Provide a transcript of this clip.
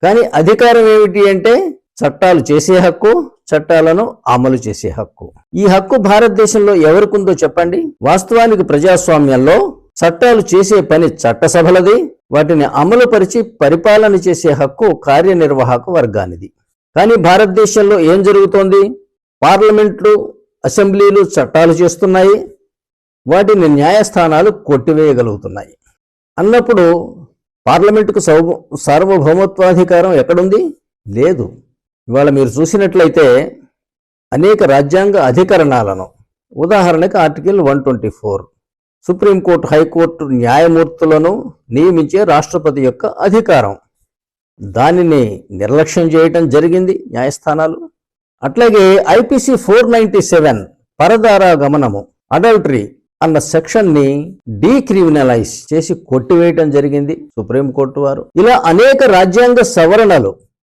కానీ అధికారం ఏమిటి అంటే చట్టాలు చేసే హక్కు, చట్టాలను అమలు చేసే హక్కు. ఈ హక్కు భారతదేశంలో ఎవరికుందో చెప్పండి? వాస్తవానికి ప్రజాస్వామ్యంలో చట్టాలు చేసే పని చట్టసభలది, వాటిని అమలుపరిచి పరిపాలన చేసే హక్కు కార్యనిర్వాహక వర్గానిది. కానీ భారతదేశంలో ఏం జరుగుతోంది? పార్లమెంట్లు, అసెంబ్లీలు చట్టాలు చేస్తున్నాయి, వాటిని న్యాయస్థానాలు కొట్టివేయగలుగుతున్నాయి. అన్నప్పుడు పార్లమెంటుకు సార్వభౌమత్వాధికారం ఎక్కడుంది? లేదు. ఇవాళ మీరు చూసినట్లయితే అనేక రాజ్యాంగ అధికరణాలను, ఉదాహరణకు ఆర్టికల్ 124, సుప్రీంకోర్టు, హైకోర్టు న్యాయమూర్తులను నియమించే రాష్ట్రపతి యొక్క అధికారం, దానిని నిర్లక్ష్యం చేయటం జరిగింది న్యాయస్థానాలు. అట్లాగే ఐపీసీ 497 పరదారా గమనము, అడల్టరీ అన్న సెక్షన్ని డీక్రిమినలైజ్ చేసి కొట్టివేయటం జరిగింది సుప్రీంకోర్టు వారు. ఇలా అనేక రాజ్యాంగ సవరణలు